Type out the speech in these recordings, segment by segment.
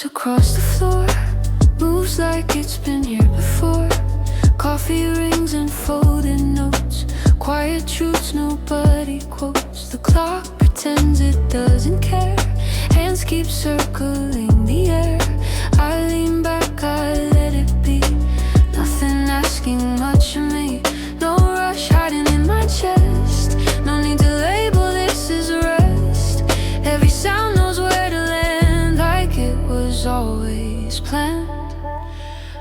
moves across the floor, moves like it's been here before. Coffee rings and folded notes, quiet truths nobody quotes. The clock pretends it doesn't care, hands keep circling the air. I lean back, I let it be, nothing asking much of me. No rush hiding in my chest, no need to label this as rest. Every sound knows where to land, like it was always planned.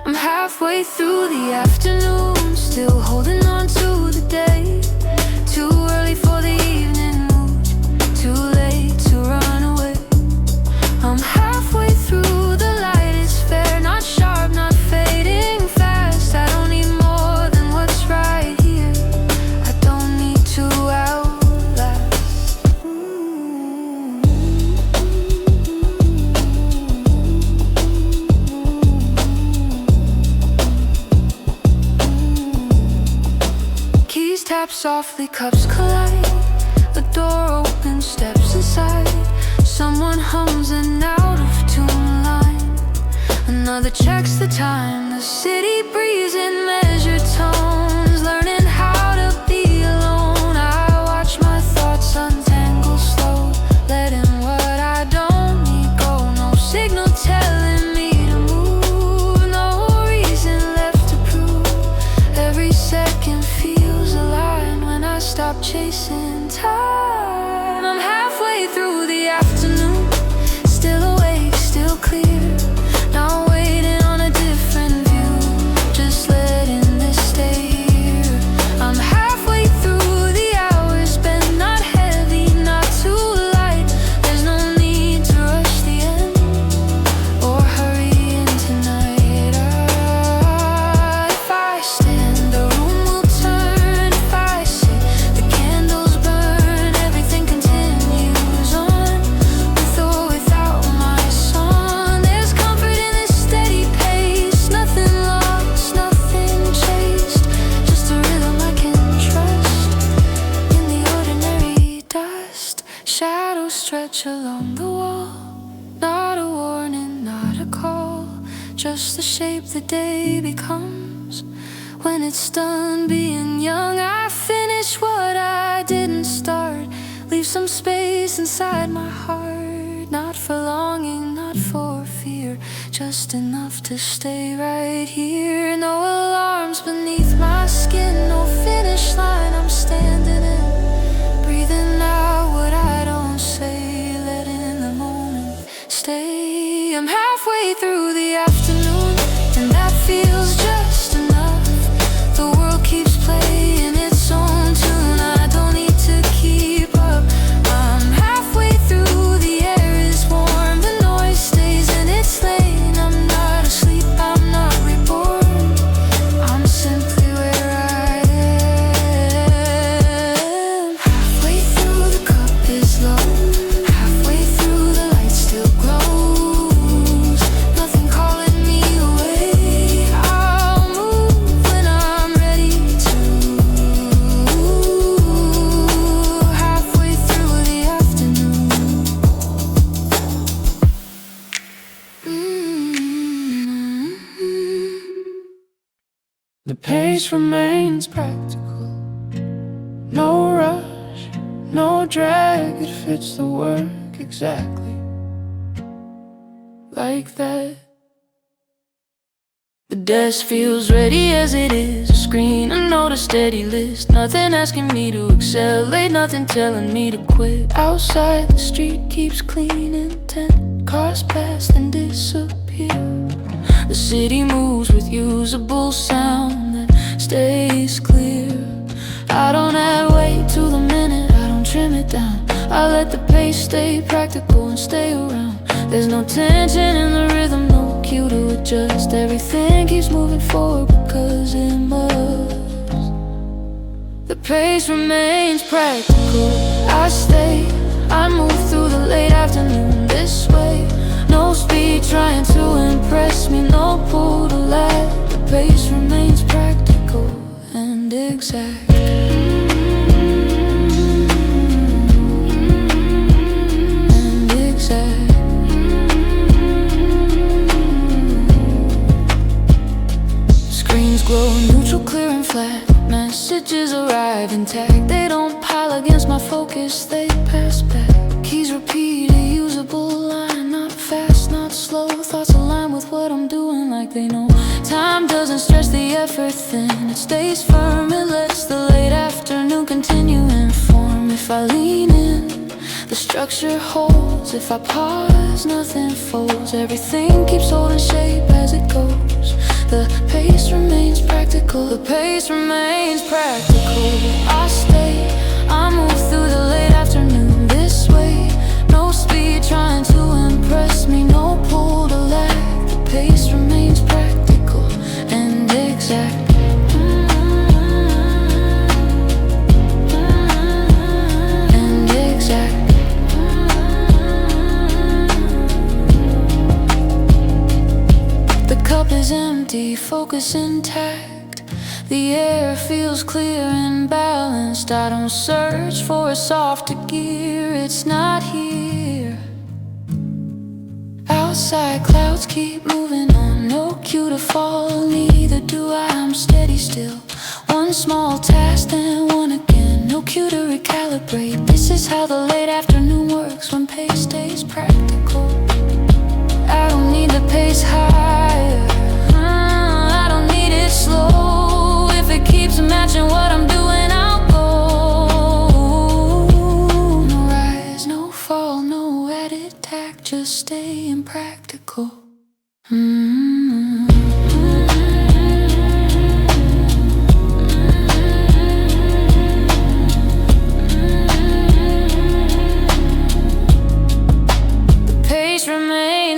I'm halfway through the afternoon, still holding on to the day. Too early for the evening mood, too late to run away. I'm halfway through, the light is fair, not sharp, not fading fast. I don't need more than what's right here, I don't need to outlast. Keys tap softly, cups collide. The door opens, steps inside. Someone hums an out of tune line. Another checks the time. The city breathes in measured tones, learning how to be alone. I watch my thoughts untangle slow, letting what I don't need go. No signal telling me to move, no reason left to prove. Every second feels alive when I stop chasing time. I'm halfway through the afternoon, still awake, still clear. Not waiting on a different view, just letting this stay here. I'm halfway through, the hours spent, not heavy, not too light. There's no need to rush the end or hurry in tonight. If I stand, the room will turn. If I sit, the candles burn. Everything continues on, with or without my song. There's comfort in this steady pace, nothing lost, nothing chased, just a rhythm I can trust. In the ordinary dust, shadows stretch along the wall, not a warning, not a call, just the shape the day becomes when it's done being young. I finish what I didn't start, leave some space inside my heart. Not for longing, not for fear, just enough to stay right here. No alarms beneath my skin, no finish line I'm standing in. Breathing out what I don't say, letting the moment stay. I'm halfway through the afternoon, and that feels just enough. The world keeps playing its own tune, I don't need to keep up. I'm halfway through, the air is warm, the noise stays in its lane. I'm not asleep, I'm not reborn, I'm simply where I am. Halfway through, the cup is low, halfway through, the light still glows. Nothing calling me away, I'll move when I'm ready to. Halfway through the afternoon. The pace remains practical, no rush, no drag. It fits the work exactly like that. The desk feels ready as it is, a screen, a note, a steady list. Nothing asking me to accelerate, nothing telling me to quit. Outside the street keeps cleaning, 10 cars pass and disappear. The city moves with usable sound that stays clear. I don't add weight to the minute, I don't trim it down. I let the pace stay practical and stay around. There's no tension in the rhythm, no cue to adjust. Everything keeps moving forward because it must. The pace remains practical, I stay, I move through the late afternoon this way. No speed trying to impress me, no pull to lag. The pace remains practical and exact. And exact. glow, neutral, clear and flat. Messages arrive intact. They don't pile against my focus, they pass back. Keys repeat a usable line. Not fast, not slow. Thoughts align with what I'm doing like they know. Time doesn't stretch the effort thin. It stays firm, it lets the late afternoon continue in form. If I lean in, the structure holds. If I pause, nothing folds. Everything keeps holding shape as it goes. The pace remains practical. The pace remains practical. I stay, I move through the late afternoon this way. No speed trying to impress me, no pull to lag. The pace remains practical and exact. Cup is empty, focus intact. The air feels clear and balanced. I don't search for a softer gear, it's not here. Outside clouds keep moving on, no cue to fall, neither do I. I'm steady still. One small task, then one again. No cue to recalibrate. This is how the late afternoon works when pace stays practical. I don't need the pace higher, I don't need it slow. If it keeps matching what I'm doing, I'll go. No rise, no fall, no added tack, just staying practical.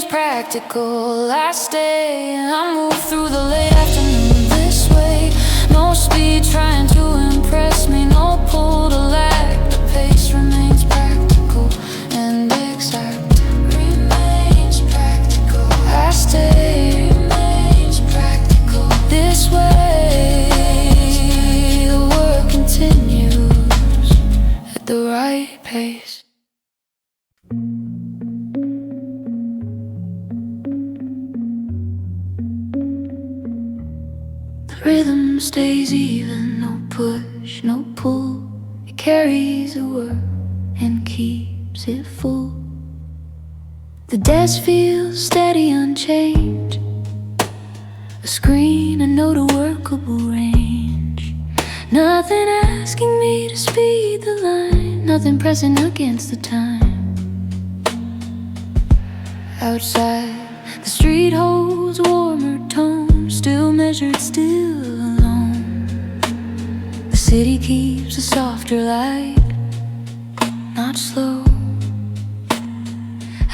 Practical, I stay, I move through the late afternoon this way. No speed trying to impress me, no pull to lag. The pace remains practical and exact. Remains practical, I stay, remains practical this way. The work continues at the right pace. Rhythm stays even, no push, no pull. It carries the work and keeps it full. The desk feels steady, unchanged. A screen, a note, a workable range. Nothing asking me to speed the line, nothing pressing against the time. Outside, the street holds warmer tones, still measured, still alone. The city keeps a softer light, not slow.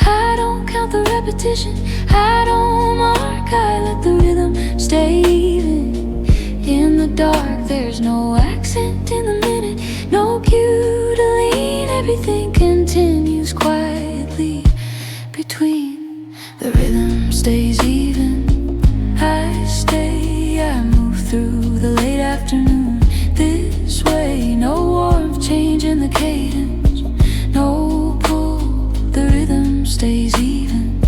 I don't count the repetition, I don't mark, I let the rhythm stay even. In the dark, there's no accent in the minute, no cue to lean. Everything continues quietly between. The rhythm stays even, I stay, I move through the late afternoon this way. No warmth change in the cadence, no pull. The rhythm stays even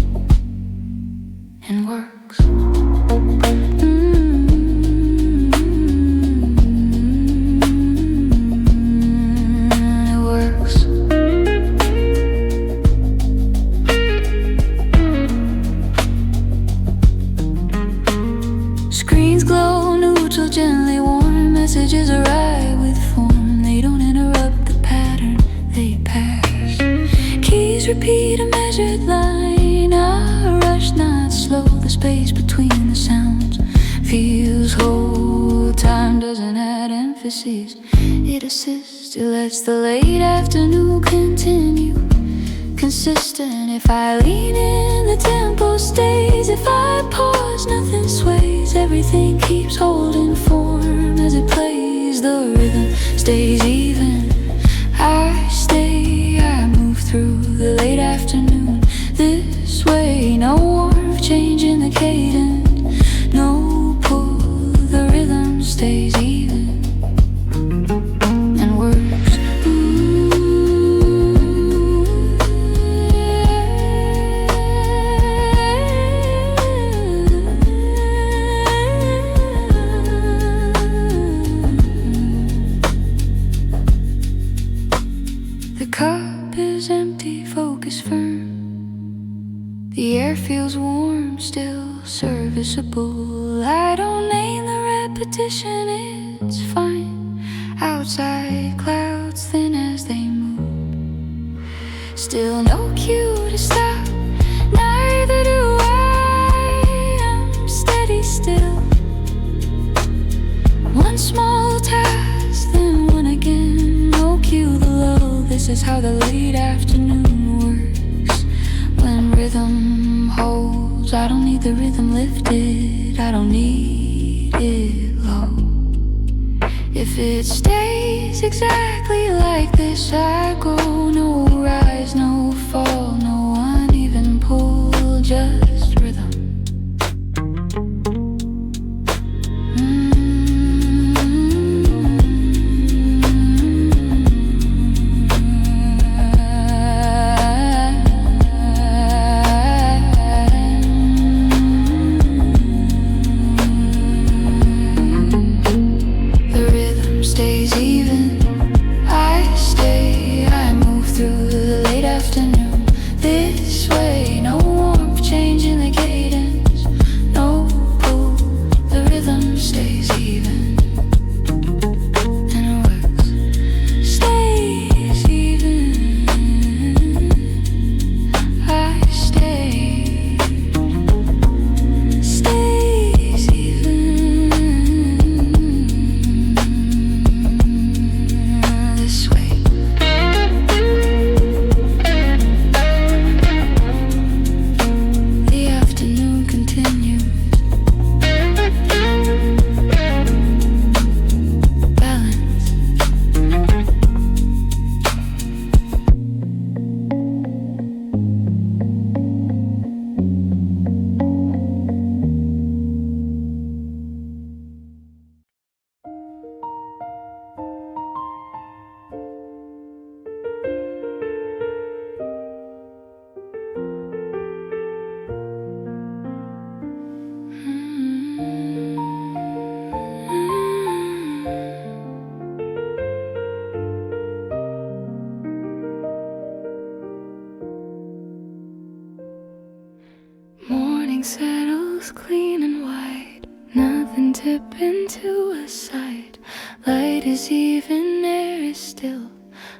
and works. It works. Screens glow, neutral, gently warm. Messages arrive with form. They don't interrupt the pattern, they pass. Keys repeat a measured line. Not rush, not slow. The space between the sounds feels whole. Time doesn't add emphasis, it assists. It lets the late afternoon continue consistent. If I lean in, the tempo stays. If I pause, nothing sways. Everything keeps holding form as it plays. The rhythm stays even, I stay, I move through the late afternoon this way. No warmth change in the cadence, no pull. The rhythm stays even and works. irreducible. I don't name the repetition, it's fine. Outside clouds thin as they move, still no cue to stop, neither do I. I'm steady still. One small task, then one again. No cue, the lull. This is how the late afternoon works. When rhythm holds, I don't need the rhythm lifted, I don't need it low. If it stays exactly like this, I go. No rise, no fall, no uneven pull, just rhythm. Stays even, I stay, I move through the late afternoon. This way, no warmth, change in the cadence, no pull, the rhythm stays even. And it works, stays even, I stay, stays even. Morning settles clean and white, nothing tipping to a side. Light is even, air is still,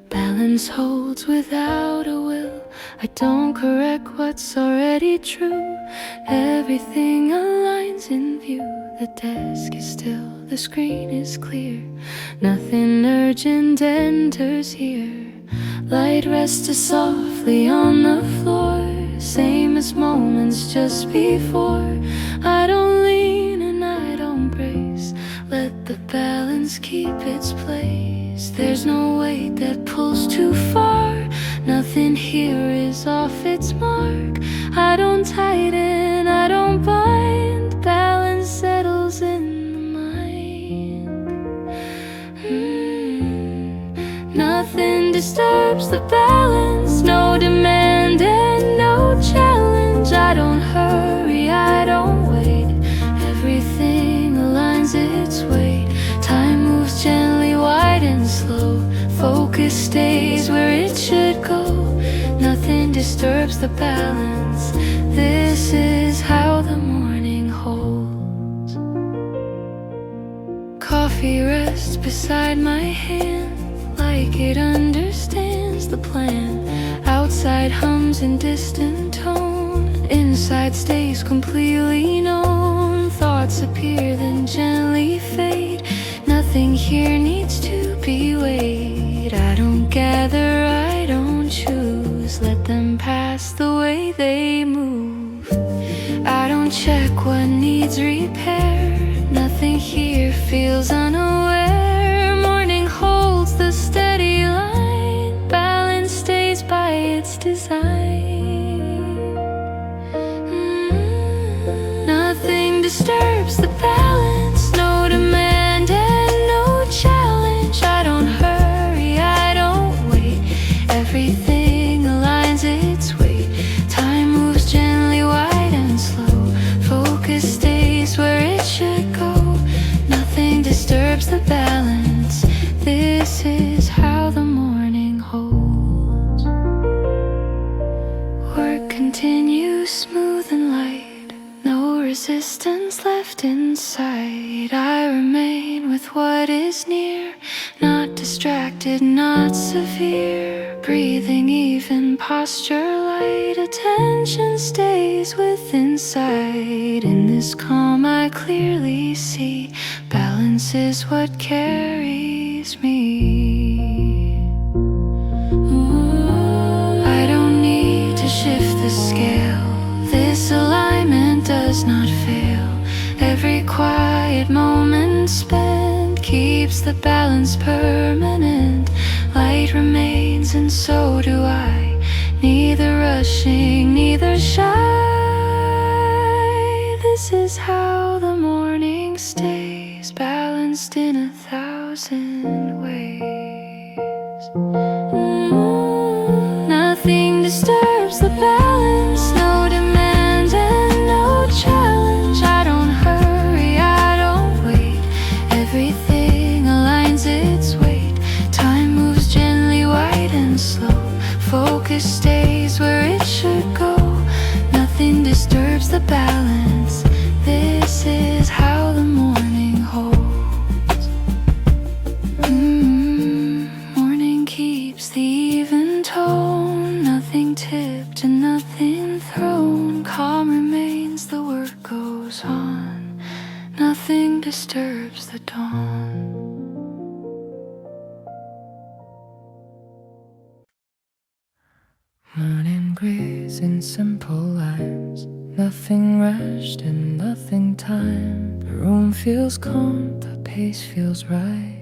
balance holds without a will. I don't correct what's already true, everything aligns in view. The desk is still, the screen is clear, nothing urgent enters here. Light rests softly on the floor, same as moments just before. I don't lean and I don't brace, let the balance keep its place. There's no weight that pulls too far, nothing here is off its mark. I don't tighten, I don't bind, balance settles in the mind. Nothing disturbs the balance, no demand and no challenge. I don't hurry, I don't wait, everything aligns its weight. Time moves gently, wide and slow, focus stays where it should go. Nothing disturbs the balance, this is how the morning holds. Coffee rests beside my hand, like it understands the plan. Outside hums in distant tone, inside stays completely known. Thoughts appear then gently fade, nothing here needs to be weighed. I don't gather, I don't choose, let them pass the way they move. I don't check what needs repair, nothing here feels unaware. Morning holds the steady line, balance stays by its design. Nothing disturbs the balance, no demand and no challenge. I don't hurry, I don't wait, everything aligns its weight. Time moves gently, wide and slow, focus stays where it inside. I remain with what is near, not distracted, not severe. Breathing, even posture light. Attention stays within sight. In this calm I clearly see, balance is what carries me. I don't need to shift the scale. This alignment does not fail. Every quiet moment spent keeps the balance permanent. Light remains and so do I, neither rushing, neither shy. This is how the morning stays, balanced in 1,000 ways. Nothing disturbs the balance, no demand and no challenge. I don't hurry, I don't wait. Everything aligns its weight. Time moves gently, wide and slow. Focus stays where it should go. Nothing disturbs the balance. This is how the morning holds. Morning keeps the even tone. Nothing tipped and nothing thrown. Calm remains, the work goes on. Nothing disturbs the dawn. Morning breeze in simple lines. Nothing rushed and nothing timed. The room feels calm, the pace feels right.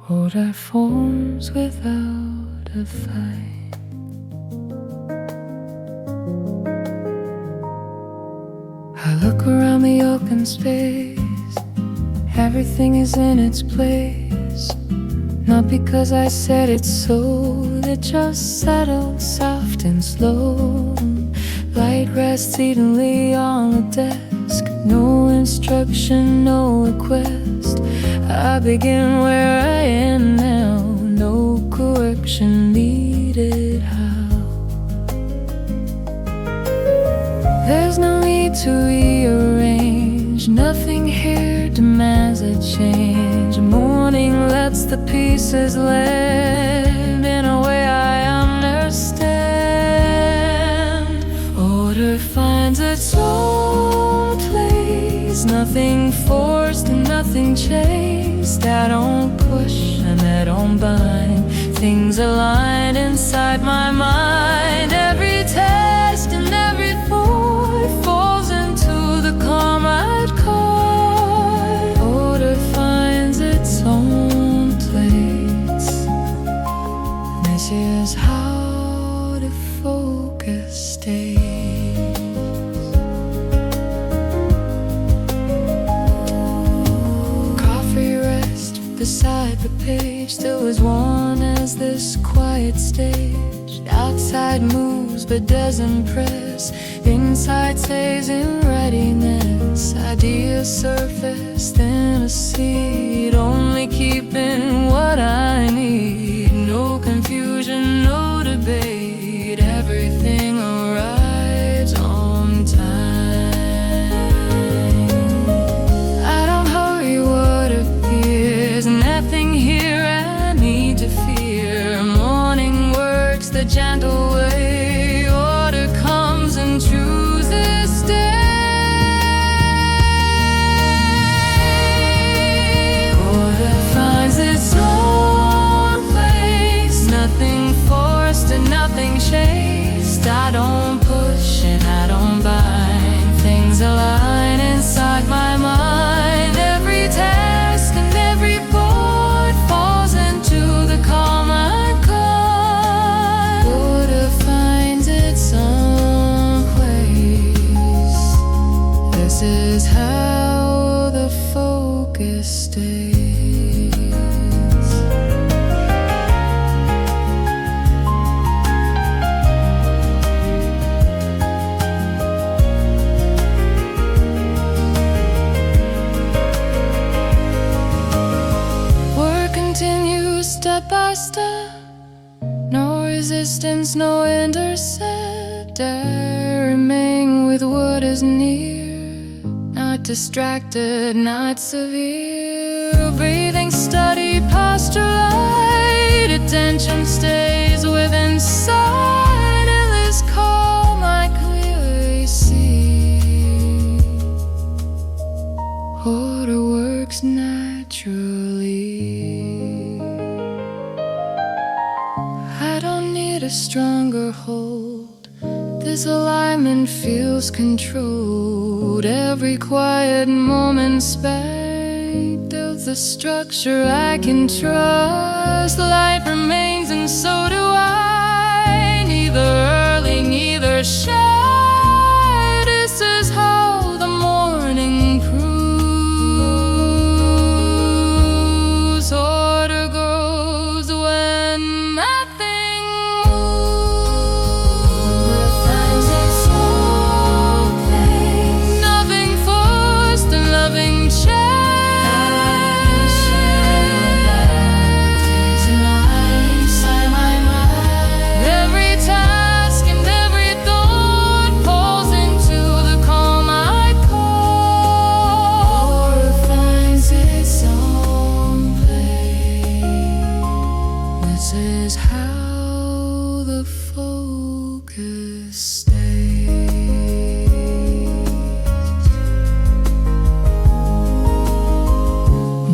Order forms without a fight. I look around the open space. Everything is in its place. Not because I said it's so, it just settled soft and slow. Light rests evenly on the desk. No instruction, no request. I begin where I am now. No correction needed. How? There's no need to rearrange. Nothing here demands a change. Morning lets the pieces land in a way I understand. Order finds its own place. Nothing forced and nothing chased. I don't push and I don't bind. Things align inside my mind. Every test and every thought falls into the calm I'd caught. Order finds its own place. This is how the focus stays. Coffee rest beside the page, still as warm as this quiet stage. Outside moves but doesn't press. Inside stays in readiness. Ideas surface, then a seed. Only keeping what I need. No confusion, no debate. Everything arrives on time. I don't hurry what appears. Nothing here I need to fear. Morning works the gentle way. Order comes and chooses stay. Order finds its own place. Nothing forced and nothing chased. I don't push and I don't bind. Things align inside my mind. Every task and every thought falls into the calm I caught. Order finds its own place. This is how the focus stays. Work continues step by step. No resistance, no intercept. I remain with what is near, not distracted, not severe. Breathing steady past your light. Attention stays within sight. Endless calm I clearly see. Order works naturally. I don't need a stronger hold. This alignment feels controlled. Every quiet moment spent builds a structure I can trust. The light remains and so do I. Neither early, neither shy. This is how the morning proves. Order grows when nothing moves. Finds its own place. Nothing forced and loving change. Every task and every thought falls into the calm I call. Or finds its own place. This is how the focus stays.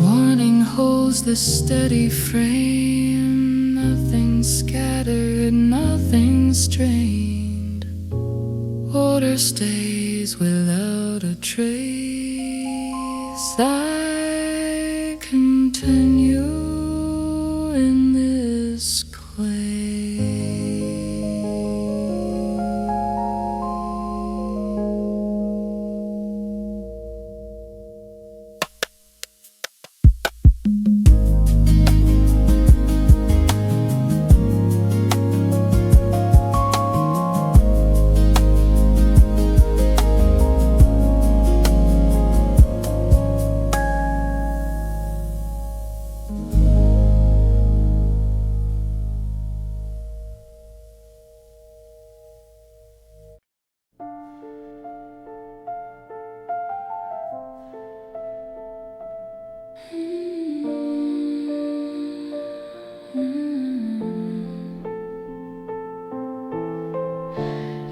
Morning holds the steady frame. Nothing scattered, nothing strained. Order stays without a trace. I continue in this clay.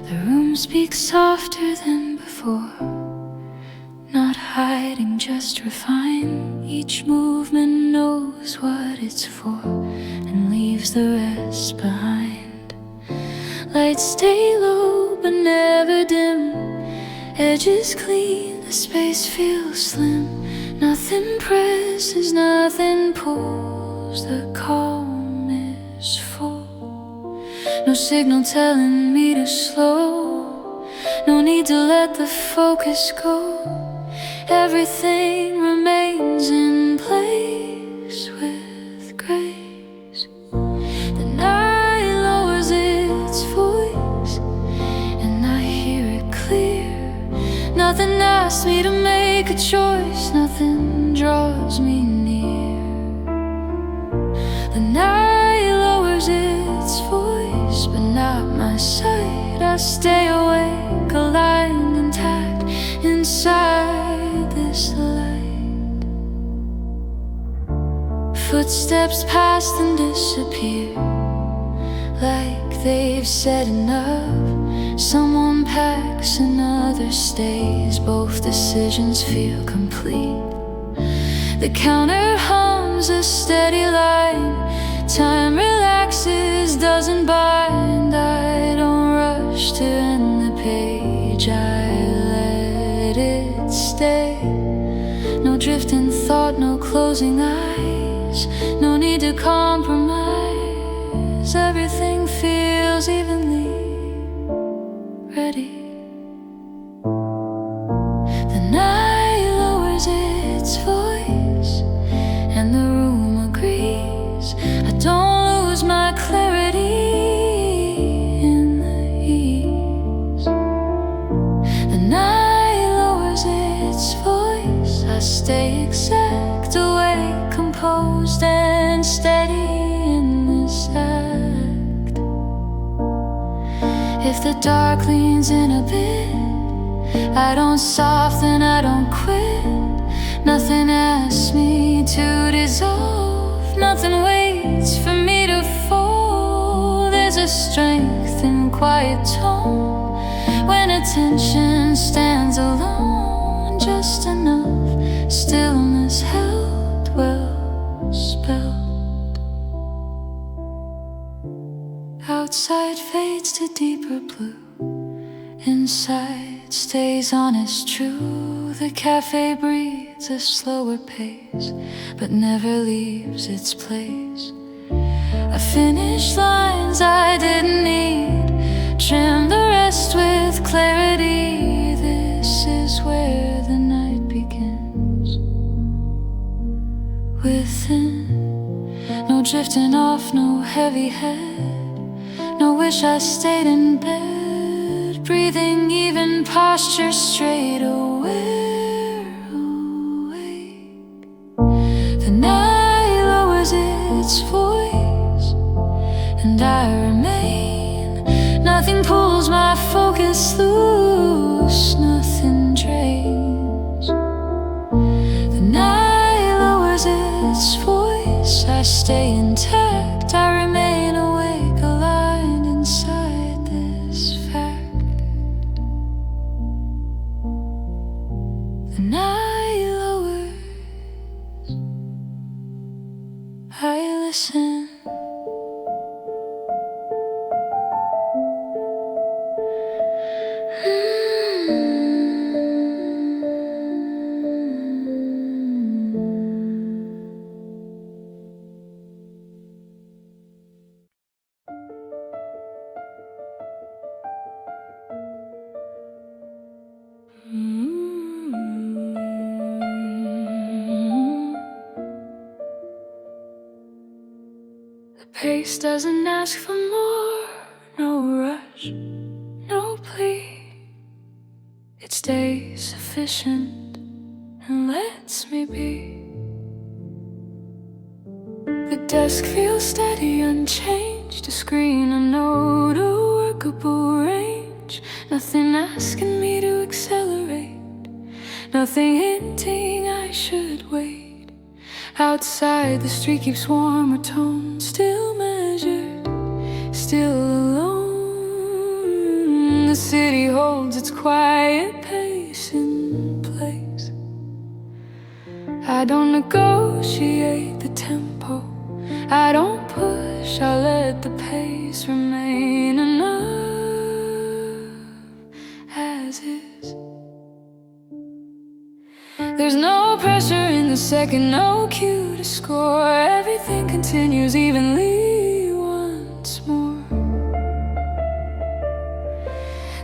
The room speaks softer than before, not hiding, just refine. Each movement knows what it's for and leaves the rest behind. Lights stay low but never dim. Edges clean, the space feels slim. Nothing presses, nothing pulls. The calm is full. No signal telling me to slow. No need to let the focus go. Everything remains in place with grace. The night lowers its voice and I hear it clear. Nothing asks me to make a choice. Nothing draws me near. The night lowers its voice, but not my sight. I stay awake, aligned, intact, inside this light. Footsteps pass and disappear, like they've said enough. Someone packs, another stays. Both decisions feel complete. The counter hums a steady line. Time relaxes, doesn't bind. I don't rush to end the page. I let it stay. No drifting thought, no closing eyes. No need to compromise. Everything feels evenly ready. The night lowers its voice and the room agrees. I don't lose my clarity in the ease. The night lowers its voice. I stay exact, awake, composed and steady in this act. If the dark leans in a bit, I don't soften, I don't quit. Nothing asks me to dissolve. Nothing waits for me to fall. There's a strength in quiet tone when attention stands alone. Just enough stillness held well spelled. Outside fades to deeper blue. Inside stays honest, true. The cafe breathes a slower pace, but never leaves its place. I finished lines I didn't need, trimmed the rest with clarity. This is where the night begins. Within, no drifting off, no heavy head, no wish I stayed in bed. Breathing even, posture straight, aware, awake. The night lowers its voice, and I remain. Nothing pulls my focus loose, nothing drains. The night lowers its voice, I stay intact, I remain awake, aligned inside this fact. The night lowers, I listen. The pace doesn't ask for more, no rush, no plea. It stays sufficient and lets me be. The desk feels steady, unchanged, a screen, a note, a workable range. Nothing asking me to accelerate, nothing hinting I should wait. Outside the street keeps warmer tone, still measured, still alone. The city holds its quiet pace in place. I don't negotiate the tempo, I don't push, I let the pace remain enough as is. There's no pressure in the second, no cue to score. Everything continues evenly once more.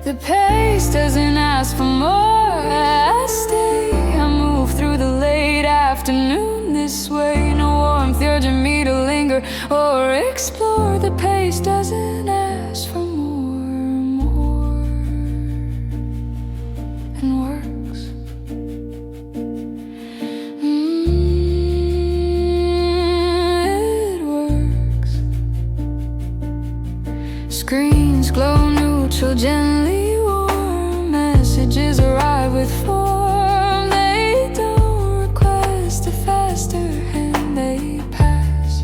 The pace doesn't ask for more. I stay, I move through the late afternoon this way. No warmth urging me to linger or explore. The pace doesn't ask for more and works. Screens glow neutral, gently warm. Messages arrive with form. They don't request a faster hand, they pass.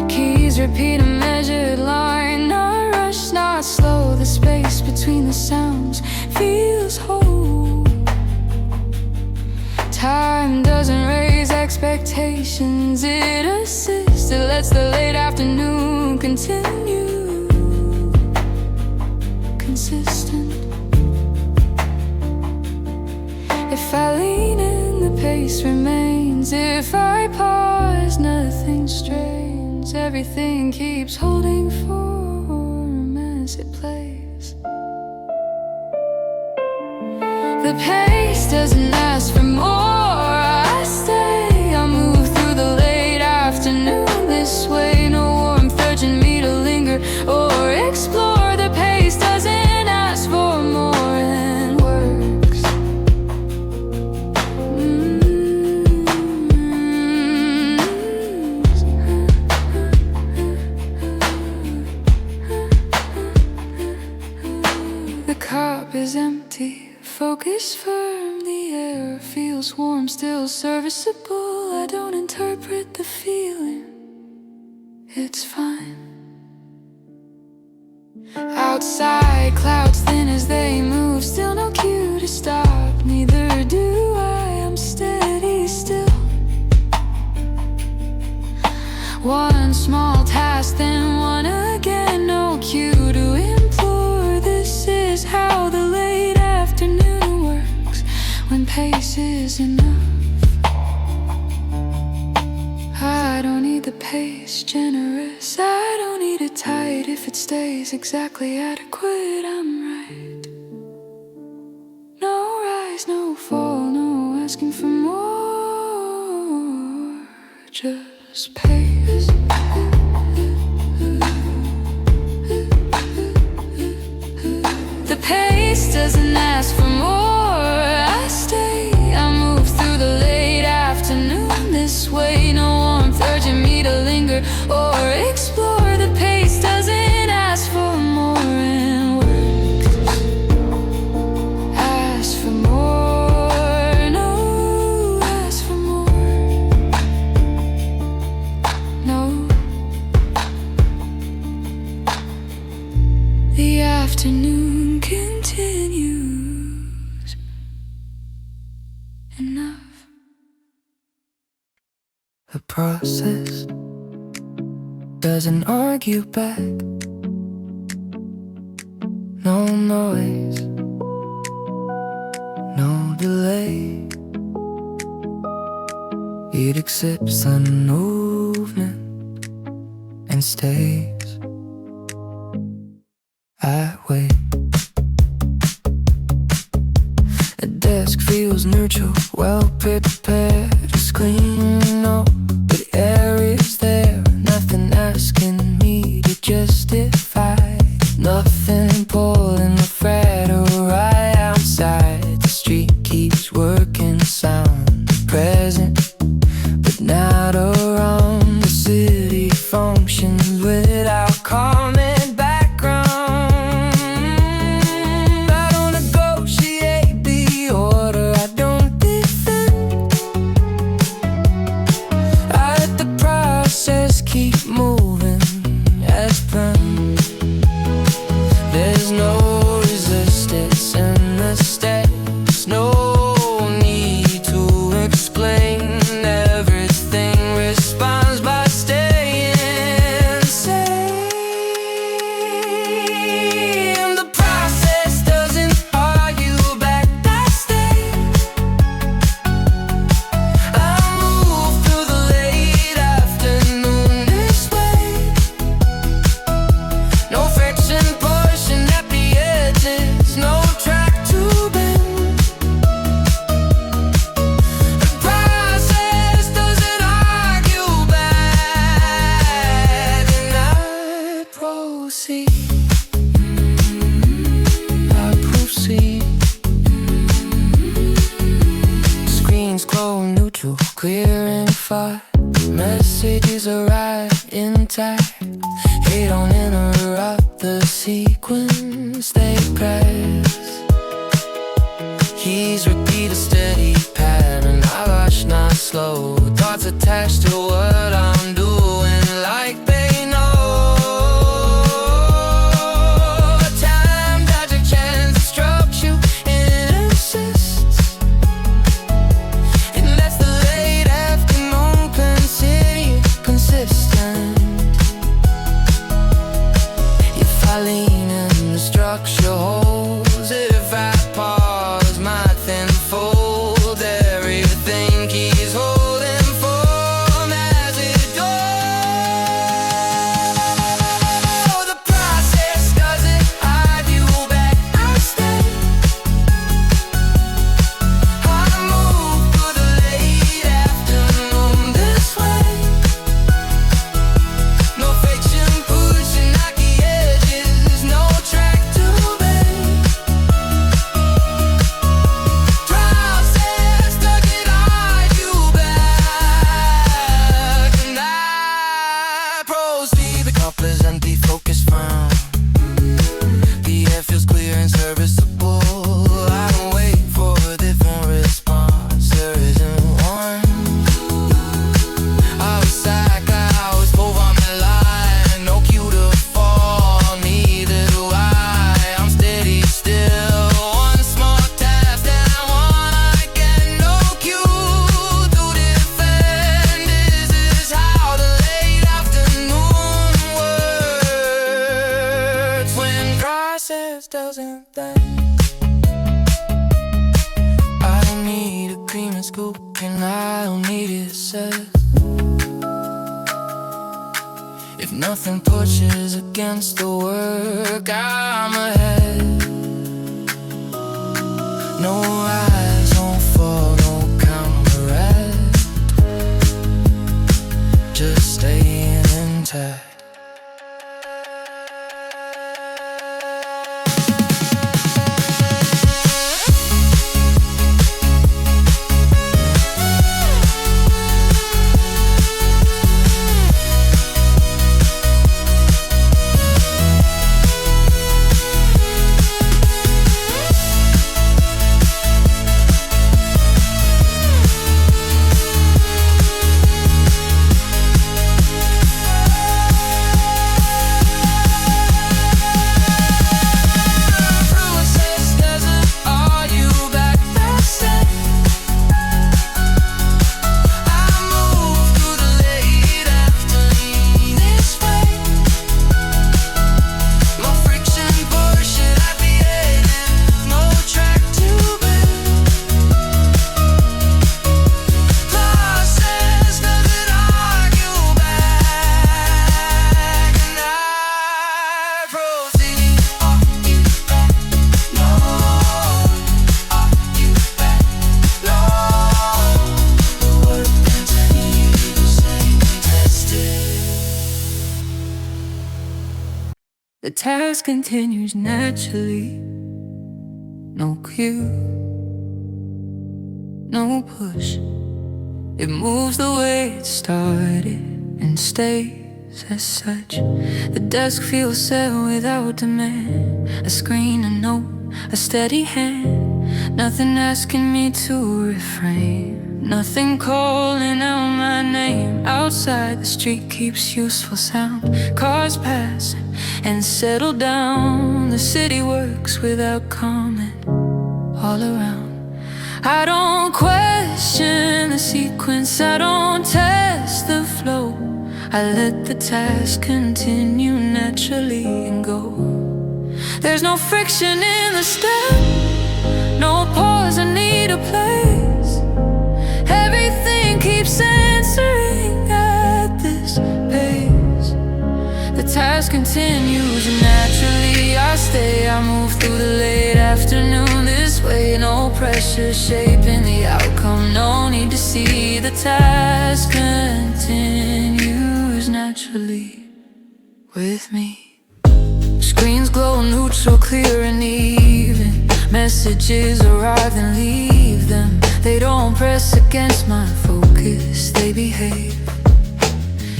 Keys repeat a measured line, not rush, not slow. The space between the sounds feels whole. Time doesn't raise expectations, it assists. It lets the late afternoon continue, consistent. If I lean in, the pace remains. If I pause, nothing strains. Everything keeps holding form as it plays. The pace doesn't ask for more. I stay, I move through the late afternoon this way. No warmth urging me to linger or explore. The pace doesn't ask for more and works. The cup feels warm, still serviceable. I don't interpret the feeling, it's fine. Outside, clouds thin as they move, still no cue to stop, neither do I. I'm steady still. One small task, then one again, no cue to implore. This is how the late afternoon works, when pace is enough. I don't need the pace generous, I don't need it tight. If it stays exactly adequate, I'm right. No rise, no fall, no asking for more, just pace. The pace doesn't ask for more. I stay, I move through the late afternoon this way. No warmth urging me to linger or explore. The pace doesn't ask for more, and work ask for more. No, ask for more. No. The afternoon continues. Enough. The process doesn't argue back. No noise, no delay. It accepts the movement and stays. I wait. The desk feels neutral, well prepared. It's clean, no, but air is there. Nothing asking me to justify. Nothing pulling the thread right outside. The street keeps working, sound present, but not around. The city functions without comment. Keep moving as planned. There's no resistance in the steps. No need to explain. Everything responds by staying same. The process doesn't argue back, I stay. I move through the late afternoon. I proceed. Screens glow neutral, clear and far. Messages arrive intact. They don't interrupt the sequence they press. Keys repeat a steady pattern. I rush, not slow. Thoughts attached to what I'm doing, like they know. I lean and the structure holds. If I pause, my thin fold. Everything keeps holding form as it goes. spoken, I don't need it said. If nothing pushes against the work, I'm ahead. No rise, don't fall, don't counteract, just staying intact. The task continues naturally. No cue, no push. It moves the way it started and stays as such. The desk feels set without demand. A screen, a note, a steady hand. Nothing asking me to refrain. Nothing calling out my name. Outside the street keeps useful sound. Cars pass and settle down. The city works without comment all around. I don't question the sequence, I don't test the flow. I let the task continue naturally and go. There's no friction in the step, no pause, I need a place. Everything keeps answering at this pace. The task continues naturally. I stay, I move through the late afternoon this way. No pressure shaping the outcome, no need to see. The task continues naturally with me. Screens glow neutral, clear and even. Messages arrive and leave them. They don't press against my focus, they behave.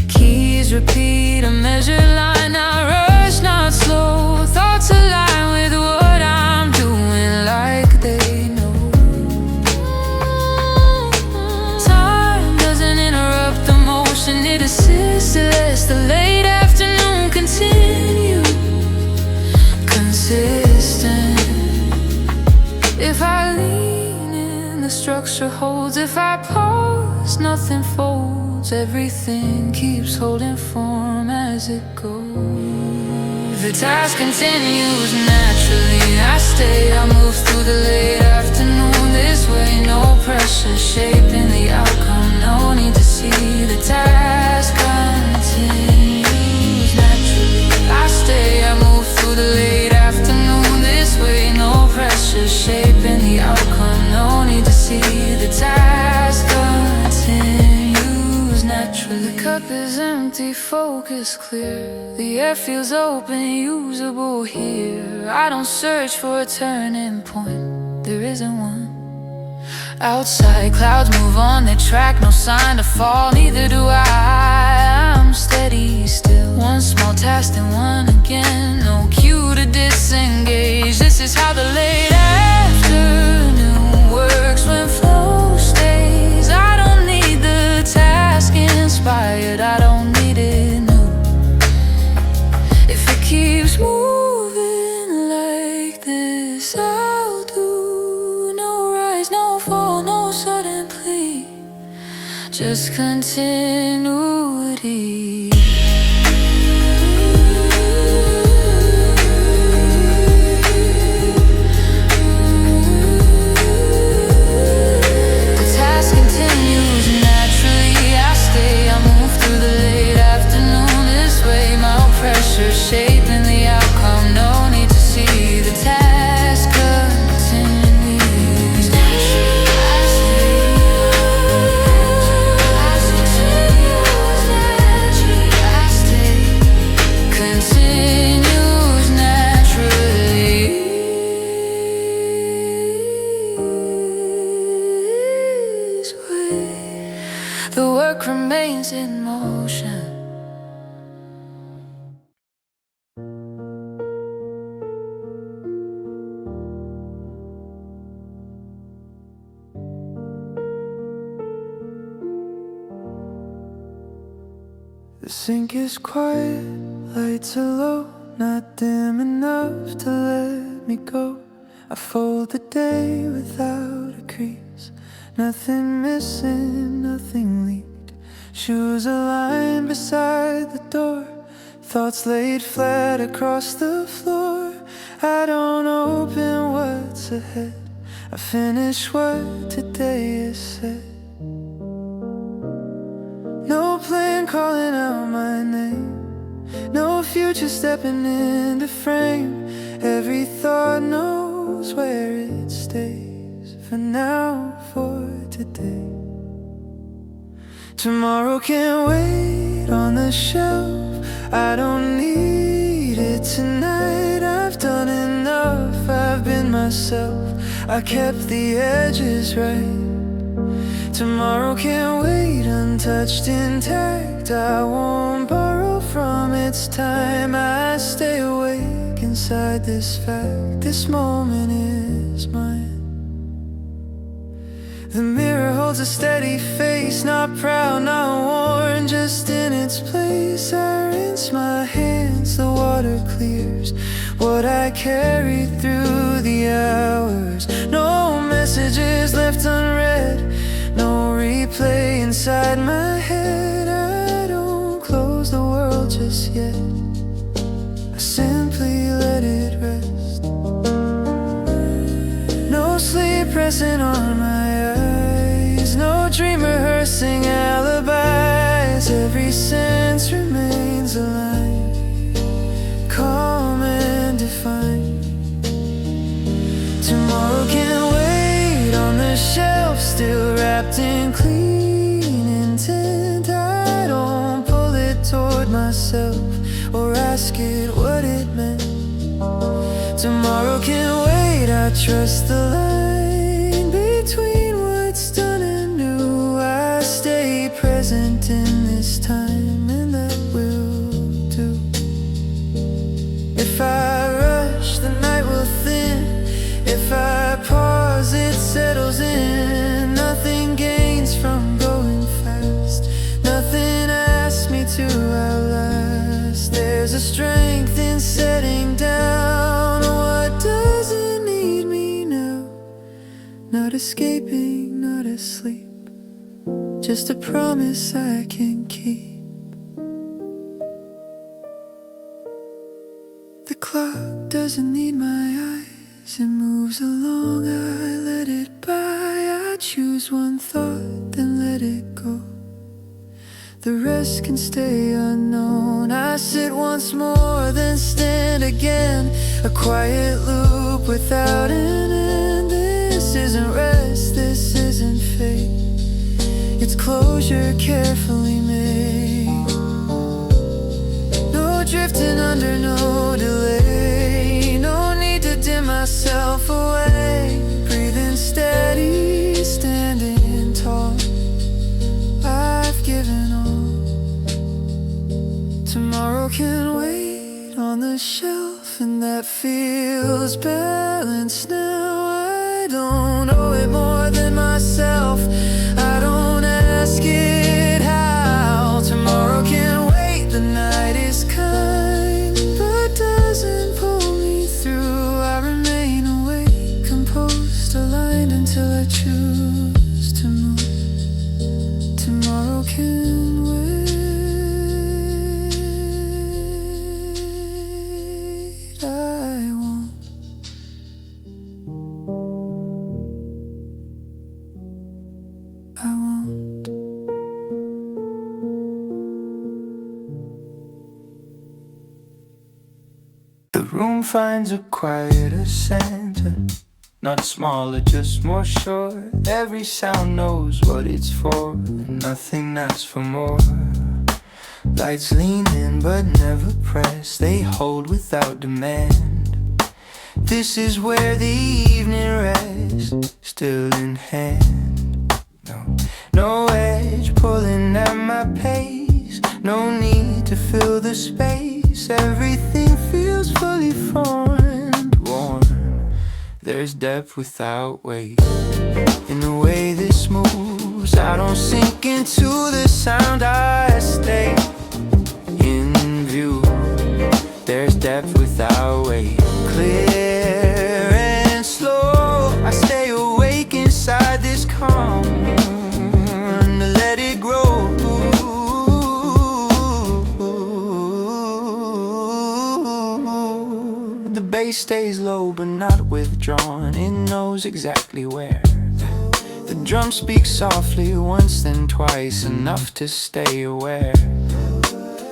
Keys repeat a measured line. I rush, not slow. Thoughts align with what I'm doing, like they know. Time doesn't interrupt the motion, it assists. It lets the late afternoon continue. Consistent. If I lean in, the structure holds. If I pause, nothing folds. Everything keeps holding form as it goes. The task continues naturally. I stay, I move through the late afternoon this way. No pressure shaping the outcome, no need to see. The task continues naturally. I stay, I move through the late afternoon this way. No pressure shaping the outcome, no need to see. The task continues naturally. The cup is empty, focus clear. The air feels open, usable here. I don't search for a turning point, there isn't one. Outside, clouds move on their track, no sign to fall, neither do I. I'm steady still, one small task and one again. No cue to disengage, this is how the late afternoon works when flow stays. I don't need the task inspired, I don't need it new. If it keeps moving like this, I'll do. No rise, no fall, no sudden plea, just continuity. The task The work remains in motion. The sink is quiet, lights are low, not dim enough to let me go. I fold the day without a crease, nothing missing, nothing leaked. Shoes aligned beside the door, thoughts laid flat across the floor. I don't open what's ahead, I finish what today is said. No plan calling out my name, no future stepping into frame. Every thought knows where it stays, for now, for today. Tomorrow can't wait on the shelf, I don't need it tonight. I've done enough, I've been myself, I kept the edges right. Tomorrow can't wait, untouched, intact. I won't borrow from its time. I stay awake inside this fact, this moment is mine. The mirror holds a steady face, not proud, not worn, just in its place. I rinse my hands, the water clears what I carried through the hours. No messages left unread, no replay inside my head. I don't close the world just yet, I simply let it rest. No sleep pressing on my eyes, no dream rehearsing alibis. Every sense remains alive, calm and defined. Tomorrow can't wait on the shelf, still wrapped in clean intent. I don't pull it toward myself or ask it what it meant. Tomorrow can't wait, I trust the line between what's done and new. I stay present in this time, and that will do. If I rush, the night will thin. If I pause, it settles in. Nothing gains from going fast, nothing asks me to outlast. There's a strength in setting down what doesn't need me now. Not escaping, not asleep, just a promise I can keep. The clock doesn't need my eyes, it moves along, I let it by. I choose one thought, then let it go. The rest can stay unknown. I sit once more, then stand again. A quiet loop without an end. This isn't rest, this isn't fate, it's closure carefully made. No drifting under, no delay, no need to dim myself away. Breathing steady, standing tall, I've given all. Tomorrow can wait on the shelf, and that feels balanced now. I don't owe it more than myself, I don't ask it how. Tomorrow can't wait, the night is kind, but doesn't pull me through. I remain awake, composed, aligned until I choose to move. Tomorrow can wait, I won't. I won't. The room finds a quieter center, not smaller, just more sure. Every sound knows what it's for, and nothing asks for more. Lights lean in but never press, they hold without demand. This is where the evening rests, still in hand. No edge pulling depth without weight. In the way this moves, I don't sink into the sound, I stay in view. There's depth without weight, clear and slow. I stay awake inside this calm to let it grow. The bass stays low but not withdrawn. It knows exactly where. The drum speaks softly once then twice, enough to stay aware.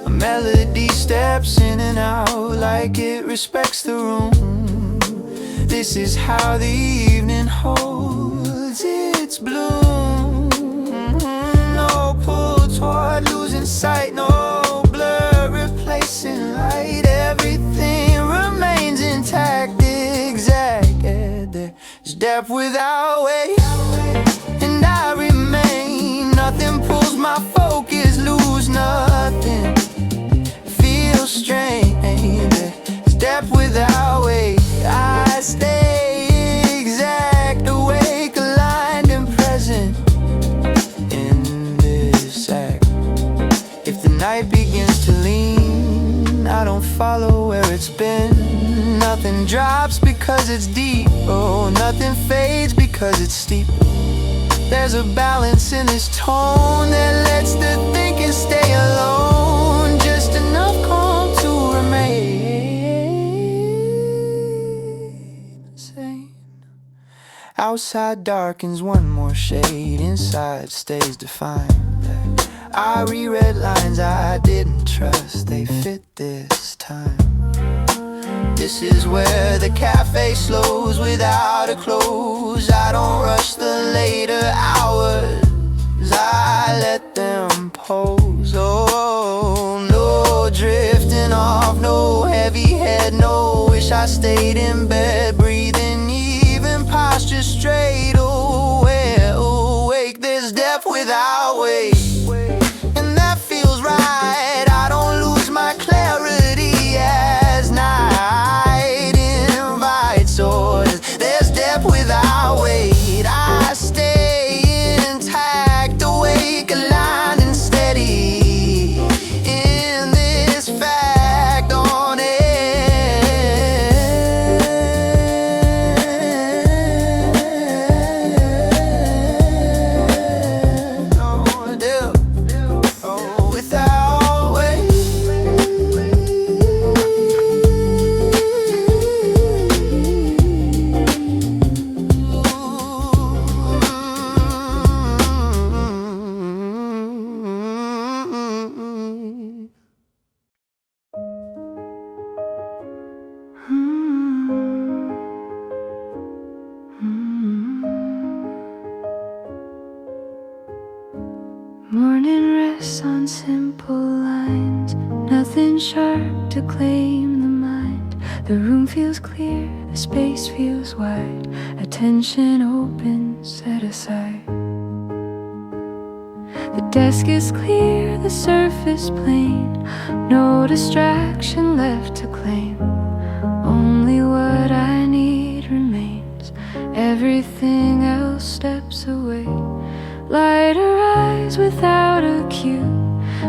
A melody steps in and out like it respects the room. This is how the evening holds its bloom. No pull toward losing sight, no blur replacing light. Everything remains intact, exact. There's depth without weight, and I remain. Nothing pulls my focus, lose nothing. Feel strange. There's depth without weight. I stay exact, awake, aligned and present in this act. If the night begins to lean, I don't follow where it's been. Nothing drops because it's deep. Oh, nothing fades because it's steep. There's a balance in this tone that lets the thinking stay alone. Just enough calm to remain sane. Outside darkens one more shade, inside stays defined. I reread lines I didn't trust, they fit this time. This is where the cafe slows without a close. I don't rush the later hours, I let them pose. Oh, no drifting off, no heavy head, no wish I stayed in bed, breathing even, posture straight. Oh, where awake, there's depth without weight, and that feels right. I don't lose my clarity as night invites. So there's depth without weight. I stay intact, awake, aligned and steady in this fact on it. No depth, oh, without weight. Morning rests on simple lines, nothing sharp to claim the mind. The room feels clear, the space feels wide, attention open, set aside. The desk is clear, the surface plain, no distraction left to claim. Only what I need remains, everything else steps away. Lighter eyes without a cue,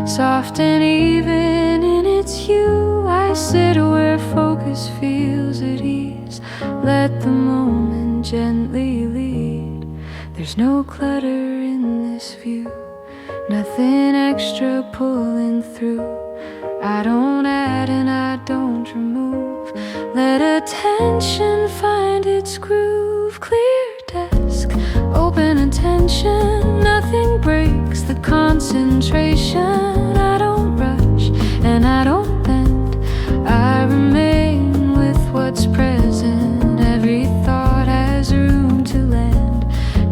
soft and even in its hue. I sit where focus feels at ease, let the moment gently lead. There's no clutter in this view, nothing extra pulling through. I don't add and I don't remove, let attention find its groove. Clear desk, open attention, nothing breaks the concentration. I don't rush and I don't bend, I remain with what's present. Every thought has room to land,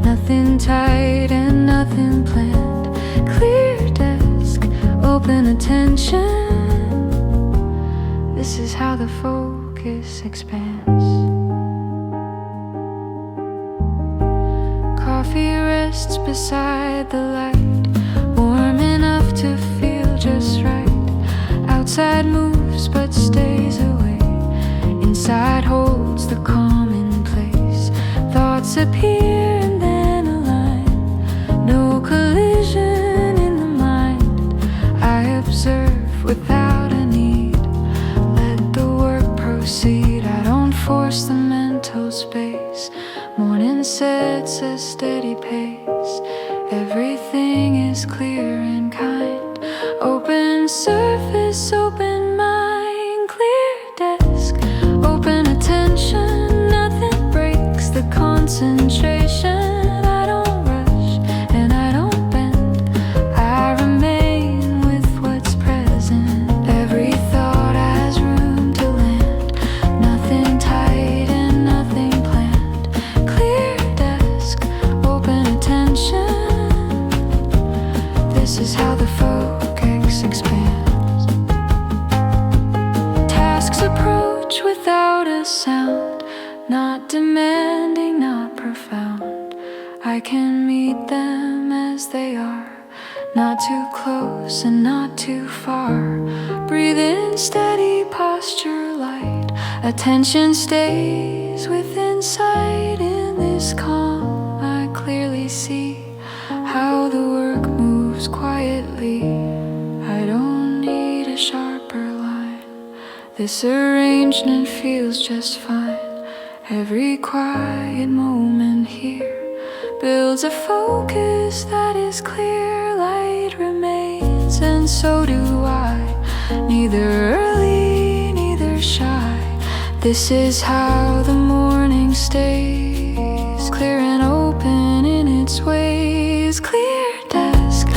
nothing tight and nothing planned. Clear desk, open attention, this is how the focus expands. Coffee rests beside the light, warm enough to feel just right. Outside moves but stays away, inside holds the commonplace. thoughts appear and then align. No collision in the mind. I observe without a need. Let the work proceed. I don't force the mental space. Morning sets a steady pace. Everything is clear and kind. Open surface, open mind, clear desk, open attention. Nothing breaks the concentration. I don't rush and I don't bend. I remain with what's present. Every thought has room to land. Nothing tight and nothing planned. Clear desk, open attention. This is how the focus expands. Tasks approach without a sound. Not demanding, not profound. I can meet them as they are. Not too close and not too far. Breathe in, steady posture light. Attention stays within sight. In this calm I clearly see how the work moves quietly. I don't need a sharper line. This arrangement feels just fine. Every quiet moment here builds a focus that is clear. Light remains and so do I. Neither early, neither shy. This is how the morning stays. Clear and open in its ways. Clear desk,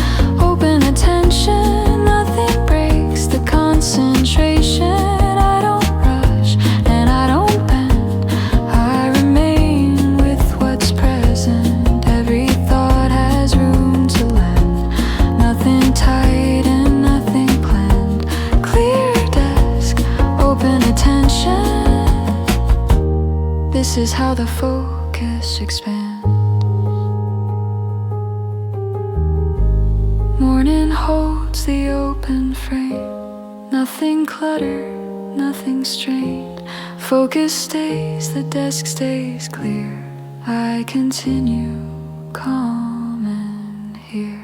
open attention. Nothing breaks the concentration. I don't rush and I don't bend. I remain with what's present. Every thought has room to land. Nothing tight and nothing planned. Clear desk, open attention. This is how the focus expands. Morning holds the open frame. Nothing cluttered, nothing strained. Focus stays, the desk stays clear. I continue calm and here.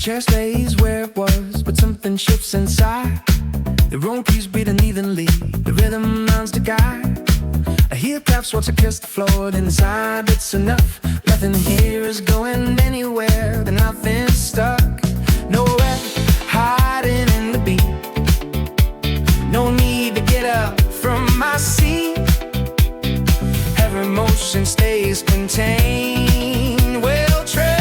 Chair stays where it was, but something shifts inside. The room keeps beating evenly, the rhythm runs to guide. I hear taps once I kiss the floor, then inside it's enough. Nothing here is going anywhere, then nothing's stuck. Nowhere hiding in the beat. No need to get up from my seat. Every motion stays contained, well trained.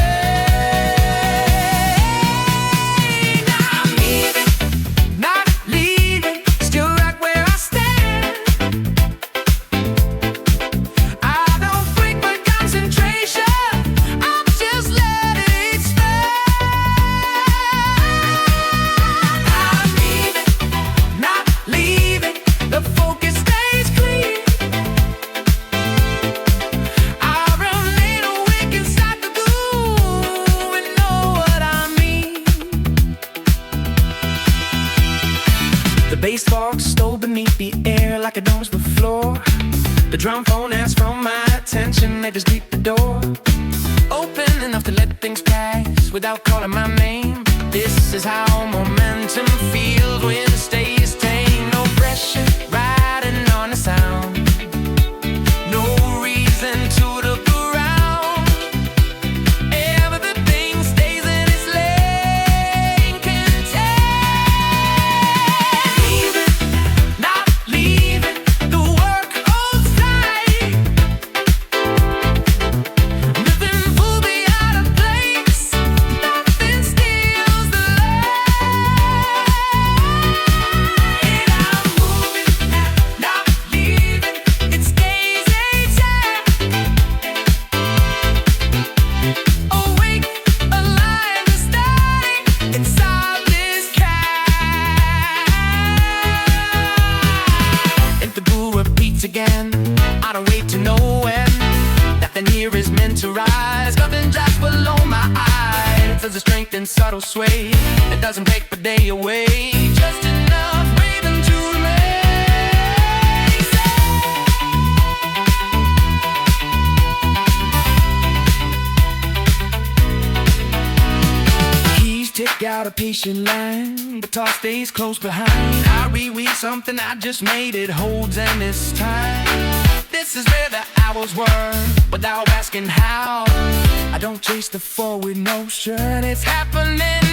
Bass box stole beneath the air like a dome's the floor. The drum phone asks for my attention, they just keep the door open enough to let things pass without calling my name. This is how momentum feels when it stays tame. No pressure riding on the sound. No reason to look around. Everything stays in its lane, contained. Not leaving, the work holds tight. Nothing will be out of place. Nothing steals the light. repeats again. I don't wait to know when nothing here is meant to rise. Nothing just below my eyes. There's a strength and subtle sway that doesn't take the day away. Just enough breathing to remain. Keys tick out a patient line. The talk stays close behind. I reread something I just made. It holds endless time. This is where the hours were, without asking how. I don't chase the forward motion. It's happening